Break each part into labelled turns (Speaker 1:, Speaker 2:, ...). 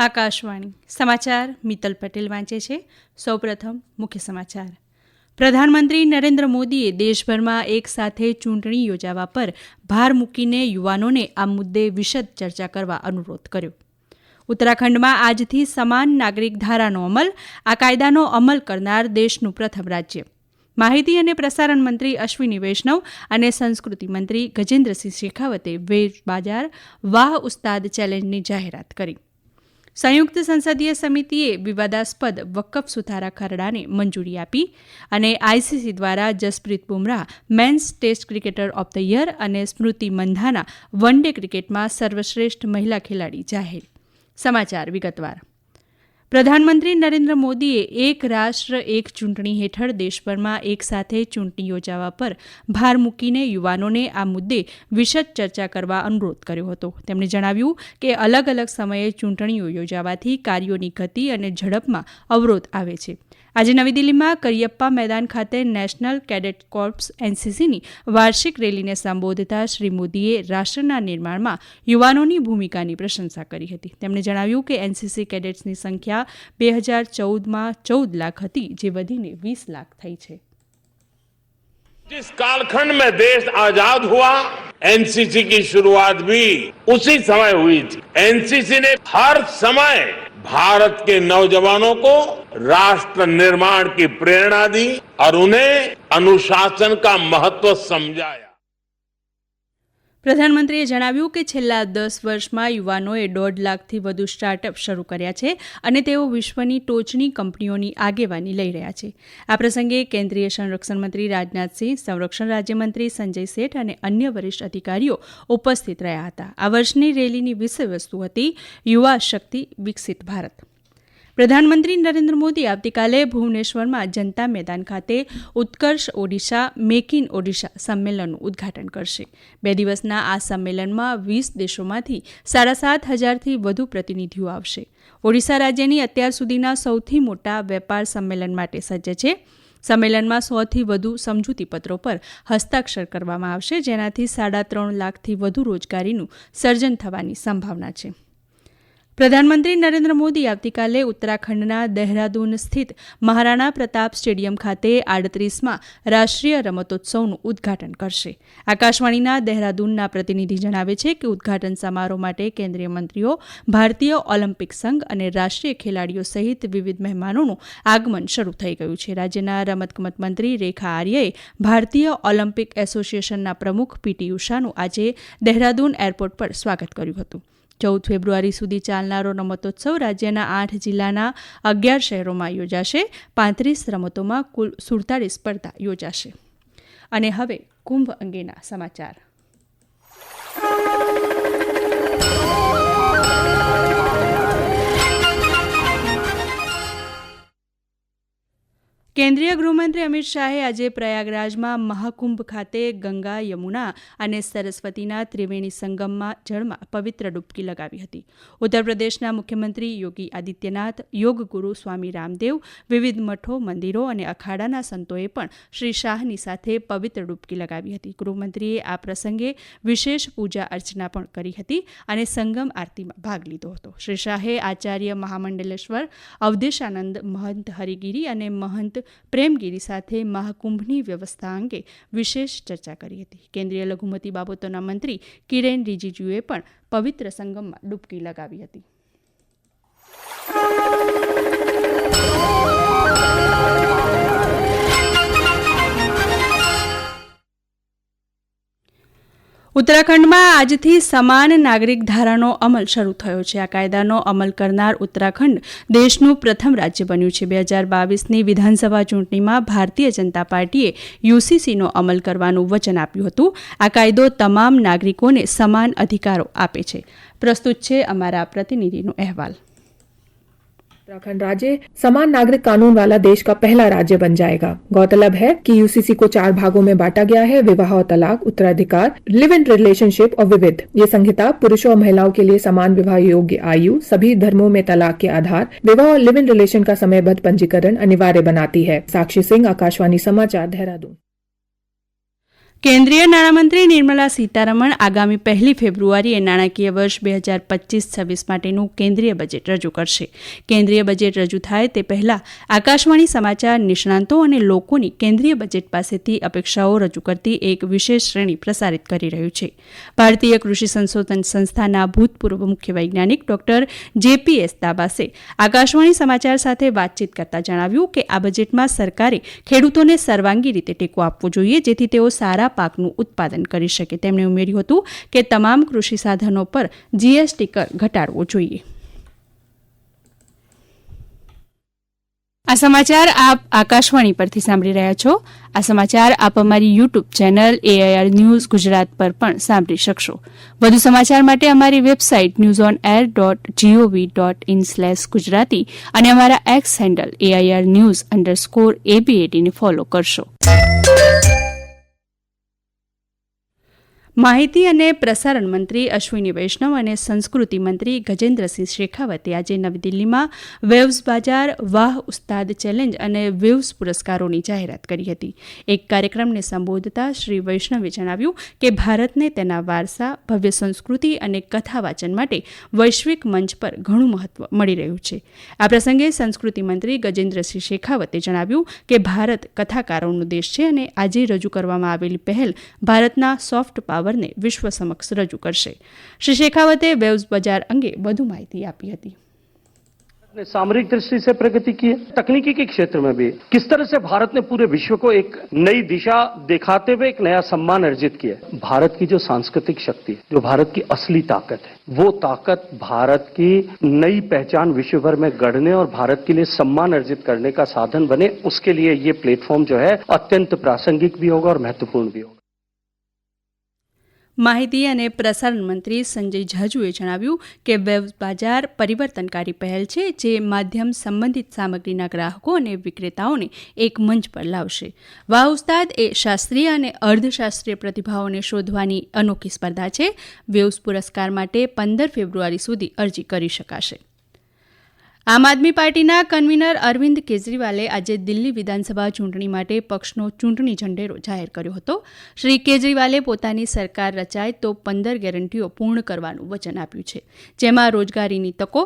Speaker 1: આકાશવાણી સમાચાર મિત્તલ પટેલ વાંચે છે. સૌપ્રથમ મુખ્ય સમાચાર. પ્રધાનમંત્રી નરેન્દ્ર મોદીએ દેશભરમાં એક સાથે ચૂંટણી યોજવા પર ભાર મૂકીને યુવાનોને આ મુદ્દે વિશદ ચર્ચા કરવા અનુરોધ કર્યો. ઉત્તરાખંડમાં આજથી સમાન નાગરિક ધારાનો અમલ. આ કાયદાનો અમલ કરનાર દેશનું પ્રથમ રાજ્ય. માહિતી અને પ્રસારણ મંત્રી અશ્વિની વૈષ્ણવ અને સંસ્કૃતિ મંત્રી ગજેન્દ્રસિંહ શેખાવતે વેજ બાજાર વાહ ઉસ્તાદ ચેલેન્જની જાહેરાત કરી. સંયુક્ત સંસદીય સમિતિએ વિવાદાસ્પદ વકફ સુધારા ખરડાને મંજૂરી આપી અને આઈસીસી દ્વારા Jasprit Bumrah men's test cricketer of the year અને સ્મૃતિ મંધાના વન ડે ક્રિકેટમાં સર્વશ્રેષ્ઠ મહિલા ખેલાડી જાહેર. સમાચાર વિગતવાર. પ્રધાનમંત્રી નરેન્દ્ર મોદીએ એક રાષ્ટ્ર એક ચૂંટણી હેઠળ દેશભરમાં એક સાથે ચૂંટણી યોજવા પર ભાર મૂકીને યુવાનોને આ મુદ્દે વિશદ ચર્ચા કરવા અનુરોધ કર્યો હતો. તેમણે જણાવ્યું કે અલગ અલગ સમયે ચૂંટણીઓ યોજવાથી કાર્યોની ગતિ અને ઝડપમાં અવરોધ આવે છે. આજે નવી દિલ્હીમાં કરિયપ્પા મેદાન ખાતે નેશનલ કેડેટ કોર્પ્સ એનસીસીની વાર્ષિક રેલીને સંબોધતા શ્રી મોદીએ રાષ્ટ્રના નિર્માણમાં યુવાનોની ભૂમિકાની પ્રશંસા કરી હતી. તેમણે જણાવ્યું કે એનસીસી કેડેટ્સની સંખ્યા 2014માં 14 લાખ હતી, જે વધીને 20 લાખ થઈ છે.
Speaker 2: जिस कालखंड में देश आजाद हुआ, एनसीसी की शुरुआत भी उसी समय हुई थी. एनसीसी ने हर समय भारत के नौजवानों को राष्ट्र निर्माण की प्रेरणा दी और उन्हें अनुशासन का महत्व समझाया.
Speaker 1: પ્રધાનમંત્રીએ જણાવ્યું કે છેલ્લા 10 વર્ષમાં યુવાનોએ 1.5 લાખથી વધુ સ્ટાર્ટઅપ શરૂ કર્યા છે અને તેઓ વિશ્વની ટોચની કંપનીઓની આગેવાની લઈ રહ્યા છે. આ પ્રસંગે કેન્દ્રીય સંરક્ષણ મંત્રી રાજનાથસિંહ, સંરક્ષણ રાજ્યમંત્રી સંજય સેઠ અને અન્ય વરિષ્ઠ અધિકારીઓ ઉપસ્થિત રહ્યા હતા. આ વર્ષની રેલીની વિષય વસ્તુ હતી યુવા શક્તિ વિકસિત ભારત. પ્રધાનમંત્રી નરેન્દ્ર મોદી આવતીકાલે ભુવનેશ્વરમાં જનતા મેદાન ખાતે ઉત્કર્ષ ઓડિશા મેક ઇન ઓડિશા સંમેલનનું ઉદ્ઘાટન કરશે. 2 દિવસના આ સંમેલનમાં 20 દેશોમાંથી 7,500થી વધુ પ્રતિનિધિઓ આવશે. ઓડિશા રાજ્યની અત્યાર સુધીના સૌથી મોટા વેપાર સંમેલન માટે સજ્જ છે. સંમેલનમાં 100થી વધુ સમજૂતીપત્રો પર હસ્તાક્ષર કરવામાં આવશે, જેનાથી 3.5 લાખથી વધુ રોજગારીનું સર્જન થવાની સંભાવના છે. પ્રધાનમંત્રી નરેન્દ્ર મોદી આવતીકાલે ઉત્તરાખંડના દહેરાદૂન સ્થિત મહારાણા પ્રતાપ સ્ટેડિયમ ખાતે 38મા રાષ્ટ્રીય રમતોત્સવનું ઉદ્ઘાટન કરશે. આકાશવાણીના દહેરાદૂનના પ્રતિનિધિ જણાવે છે કે ઉદ્ઘાટન સમારોહ માટે કેન્દ્રીય મંત્રીઓ, ભારતીય ઓલિમ્પિક સંઘ અને રાષ્ટ્રીય ખેલાડીઓ સહિત વિવિધ મહેમાનોનું આગમન શરૂ થઈ ગયું છે. રાજ્યના રમતગમત મંત્રી રેખા આર્યએ ભારતીય ઓલિમ્પિક એસોસિએશનના પ્રમુખ પીટી ઉષાનું આજે દહેરાદૂન એરપોર્ટ પર સ્વાગત કર્યું હતું. 14 ફેબ્રુઆરી સુધી ચાલનારો રમતોત્સવ રાજ્યના 8 જિલ્લાના 11 શહેરોમાં યોજાશે. 35 રમતોમાં કુલ 47 સ્પર્ધા યોજાશે. અને હવે કુંભ અંગેના સમાચાર. કેન્દ્રીય ગૃહમંત્રી અમિત શાહે આજે પ્રયાગરાજમાં મહાકુંભ ખાતે ગંગા, યમુના અને સરસ્વતીના ત્રિવેણી સંગમમાં જળમાં પવિત્ર ડૂબકી લગાવી હતી. ઉત્તર પ્રદેશના મુખ્યમંત્રી યોગી આદિત્યનાથ, યોગ ગુરુ સ્વામી રામદેવ, વિવિધ મઠો, મંદિરો અને અખાડાના સંતોએ પણ શ્રી શાહની સાથે પવિત્ર ડૂબકી લગાવી હતી. ગૃહમંત્રીએ આ પ્રસંગે વિશેષ પૂજા અર્ચના પણ કરી હતી અને સંગમ આરતીમાં ભાગ લીધો હતો. શ્રી શાહે આચાર્ય મહામંડલેશ્વર, અવધેશાનંદ, મહંત હરિગીરી અને મહંત પ્રેમગીરી સાથે મહાકુંભની વ્યવસ્થા અંગે વિશેષ ચર્ચા કરી હતી. કેન્દ્રીય લઘુમતી બાબતોના મંત્રી કિરેન રિજિજુએ પણ પવિત્ર સંગમમાં ડૂબકી લગાવી હતી. ઉત્તરાખંડમાં આજથી સમાન નાગરિક ધારાનો અમલ શરૂ થયો છે. આ કાયદાનો અમલ કરનાર ઉત્તરાખંડ દેશનું પ્રથમ રાજ્ય બન્યું છે. 2022ની વિધાનસભા ચૂંટણીમાં ભારતીય જનતા પાર્ટીએ યુસીસીનો અમલ કરવાનું વચન આપ્યું હતું. આ કાયદો તમામ નાગરિકોને સમાન અધિકારો આપે છે. પ્રસ્તુત છે અમારા પ્રતિનિધિનો અહેવાલ.
Speaker 3: उत्तराखंड राज्य समान नागरिक कानून वाला देश का पहला राज्य बन जाएगा. गौरतलब है कि यूसीसी को 4 भागों में बांटा गया है: विवाह और तलाक, उत्तराधिकार, लिव इन रिलेशनशिप और विविध. ये संहिता पुरुषों और महिलाओं के लिए समान विवाह योग्य आयु, सभी धर्मों में तलाक के आधार, विवाह और लिव इन रिलेशन का समयबद्ध पंजीकरण अनिवार्य बनाती है. साक्षी सिंह, आकाशवाणी समाचार, देहरादून.
Speaker 1: કેન્દ્રીય નાણામંત્રી નિર્મલા સીતારમણ આગામી 1 ફેબ્રુઆરીએ નાણાકીય વર્ષ 2025-26 માટેનું કેન્દ્રીય બજેટ રજૂ કરશે. કેન્દ્રીય બજેટ રજૂ થાય તે પહેલાં આકાશવાણી સમાચાર નિષ્ણાંતો અને લોકોની કેન્દ્રીય બજેટ પાસેથી અપેક્ષાઓ રજૂ કરતી એક વિશેષ શ્રેણી પ્રસારિત કરી રહ્યું છે. ભારતીય કૃષિ સંશોધન સંસ્થાના ભૂતપૂર્વ મુખ્ય વૈજ્ઞાનિક ડોક્ટર JPS દાબાસે આકાશવાણી સમાચાર સાથે વાતચીત કરતા જણાવ્યું કે આ બજેટમાં સરકારે ખેડૂતોને સર્વાંગી રીતે ટેકો આપવો જોઈએ, જેથી તેઓ સારા પાકનું ઉત્પાદન કરી શકે. તેમણે ઉમેર્યું હતું કે તમામ કૃષિ સાધનો પર GST કર ઘટાડવો જોઈએ. આ સમાચાર આપ આકાશવાણી પરથી સાંભળી રહ્યા છો. આ સમાચાર આપ અમારી YouTube channel AIR news Gujarat પર પણ સાંભળી શકશો. વધુ સમાચાર માટે અમારી વેબસાઇટ newsonair.gov.in/gujarati અને અમારા એક્સ હેન્ડલ AIR_news_AB18 ને ફોલો કરશો. માહિતી અને પ્રસારણ મંત્રી અશ્વિની વૈષ્ણવ અને સંસ્કૃતિ મંત્રી ગજેન્દ્રસિંહ શેખાવતે આજે નવી દિલ્હીમાં વેવ્સ બાજાર, વાહ ઉસ્તાદ ચેલેન્જ અને વેવ્સ પુરસ્કારોની જાહેરાત કરી હતી. એક કાર્યક્રમને સંબોધતા શ્રી વૈષ્ણવે જણાવ્યું કે ભારતને તેના વારસા, ભવ્ય સંસ્કૃતિ અને કથા વાચન માટે વૈશ્વિક મંચ પર ઘણું મહત્વ મળી રહ્યું છે. આ પ્રસંગે સંસ્કૃતિ મંત્રી ગજેન્દ્રસિંહ શેખાવતે જણાવ્યું કે ભારત કથાકારોનો દેશ છે અને આજે રજૂ કરવામાં આવેલી પહેલ ભારતના સોફ્ટ પાવરને વિશ્વ સમક્ષ રજૂ કરશે. શ્રી શેખાવતે વેવ્સ બજાર અંગે વધુ માહિતી આપી હતી.
Speaker 4: ने सामरिक दृष्टि से प्रगति की है, तकनीकी के क्षेत्र में भी किस तरह से भारत ने पूरे विश्व को एक नई दिशा दिखाते हुए एक नया सम्मान अर्जित किया है. भारत की जो सांस्कृतिक शक्ति है, जो भारत की असली ताकत है, वो ताकत भारत की नई पहचान विश्व भर में गढ़ने और भारत के लिए सम्मान अर्जित करने का साधन बने, उसके लिए ये प्लेटफॉर्म जो है अत्यंत प्रासंगिक भी होगा और महत्वपूर्ण भी होगा.
Speaker 1: માહિતી અને પ્રસારણ મંત્રી સંજય જાજુએ જણાવ્યું કે વેવ્સ બાજાર પરિવર્તનકારી પહેલ છે જે માધ્યમ સંબંધિત સામગ્રીના ગ્રાહકો અને વિક્રેતાઓને એક મંચ પર લાવશે. વાહ ઉસ્તાદ એ શાસ્ત્રીય અને અર્ધશાસ્ત્રીય પ્રતિભાઓને શોધવાની અનોખી સ્પર્ધા છે. વેવ્સ પુરસ્કાર માટે 15 ફેબ્રુઆરી સુધી અરજી કરી શકાશે. આમ આદમી પાર્ટીના કન્વીનર અરવિંદ કેજરીવાલે આજે દિલ્હી વિધાનસભા ચૂંટણી માટે પક્ષનો ચૂંટણી ઝંડેરો જાહેર કર્યો હતો. શ્રી કેજરીવાલે પોતાની સરકાર રચાય તો 15 ગેરંટીઓ પૂર્ણ કરવાનું વચન આપ્યું છે, જેમાં રોજગારીની તકો,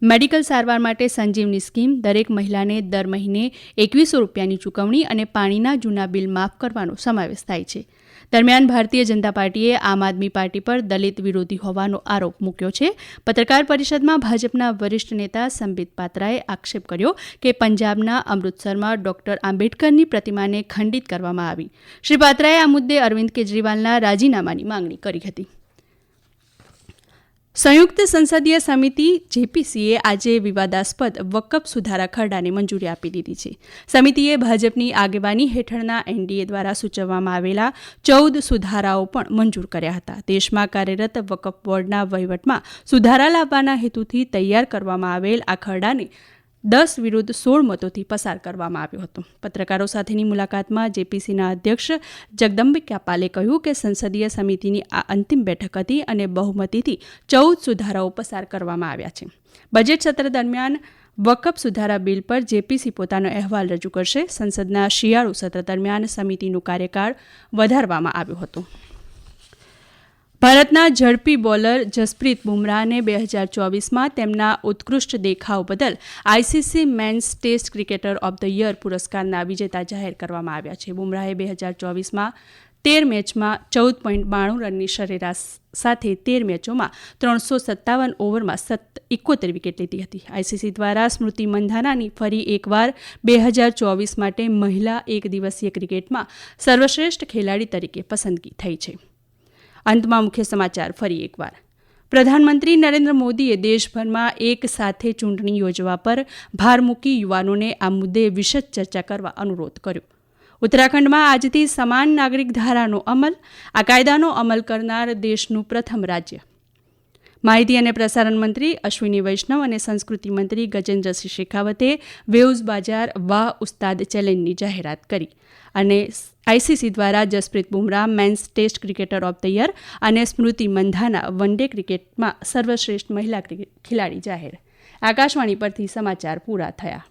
Speaker 1: મેડિકલ સારવાર માટે સંજીવની સ્કીમ, દરેક મહિલાને દર મહિને 2100 રૂપિયાની ચૂકવણી અને પાણીના જૂના બિલ માફ કરવાનો સમાવેશ થાય છે. દરમિયાન ભારતીય જનતા પાર્ટીએ આમ આદમી પાર્ટી પર દલિત વિરોધી હોવાનો આરોપ મૂક્યો છે. પત્રકાર પરિષદમાં ભાજપના વરિષ્ઠ નેતા સંબિત પાત્રાએ આક્ષેપ કર્યો કે પંજાબના અમૃતસરમાં ડોક્ટર આંબેડકરની પ્રતિમાને ખંડિત કરવામાં આવી. શ્રી પાત્રાએ આ મુદ્દે અરવિંદ કેજરીવાલના રાજીનામાની માંગણી કરી હતી. સંયુક્ત સંસદીય સમિતિ JPCએ આજે વિવાદાસ્પદ વકફ સુધારા ખરડાને મંજૂરી આપી દીધી છે. સમિતિએ ભાજપની આગેવાની હેઠળના NDA દ્વારા સૂચવવામાં આવેલા 14 સુધારાઓ પણ મંજૂર કર્યા હતા. દેશમાં કાર્યરત વકફ બોર્ડના વહીવટમાં સુધારા લાવવાના હેતુથી તૈયાર કરવામાં આવેલ આ ખરડાને 10 વિરુદ્ધ 16 મતોથી પસાર કરવામાં આવ્યો હતો. પત્રકારો સાથેની મુલાકાતમાં JPCના અધ્યક્ષ જગદંબિકા પાલે કહ્યું કે સંસદીય સમિતિની આ અંતિમ બેઠક હતી અને બહુમતીથી 14 સુધારાઓ પસાર કરવામાં આવ્યા છે. બજેટ સત્ર દરમિયાન વકફ સુધારા બિલ પર JPC પોતાનો અહેવાલ રજૂ કરશે. સંસદના શિયાળુ સત્ર દરમિયાન સમિતિનું કાર્યકાળ વધારવામાં આવ્યો હતો. ભારતના ઝડપી બોલર જસપ્રીત બુમરાહને 2024માં તેમના ઉત્કૃષ્ટ દેખાવ બદલ ICC men's test cricketer of the year પુરસ્કારના વિજેતા જાહેર કરવામાં આવ્યા છે. બુમરાહે 2024માં 13 મેચમાં 14.92 રનની સરેરાશ સાથે 13 મેચોમાં 357 ઓવરમાં 71 વિકેટ લીધી હતી. ICC દ્વારા સ્મૃતિ મંધાનાની ફરી એકવાર 2024 માટે મહિલા એક દિવસીય ક્રિકેટમાં સર્વશ્રેષ્ઠ ખેલાડી તરીકે પસંદગી થઈ છે. અંતમાં મુખ્ય સમાચાર ફરી એકવાર. પ્રધાનમંત્રી નરેન્દ્ર મોદીએ દેશભરમાં એક સાથે ચૂંટણી યોજવા પર ભાર મૂકી યુવાનોને આ મુદ્દે વિશદ ચર્ચા કરવા અનુરોધ કર્યો. ઉત્તરાખંડમાં આજથી સમાન નાગરિક ધારાનો અમલ, આ કાયદાનો અમલ કરનાર દેશનું પ્રથમ રાજ્ય. માહિતી અને પ્રસારણ મંત્રી અશ્વિની વૈષ્ણવ અને સંસ્કૃતિ મંત્રી ગજેન્દ્રસિંહ શેખાવતે વેવ્સ બાજાર વાહ ઉસ્તાદ ચેલેન્જની જાહેરાત કરી અને ICC દ્વારા Jasprit Bumrah men's test cricketer of the year અને સ્મૃતિ મંધાના વન ડે ક્રિકેટમાં સર્વશ્રેષ્ઠ મહિલા ખેલાડી જાહેર. આકાશવાણી પરથી સમાચાર પૂરા થયા.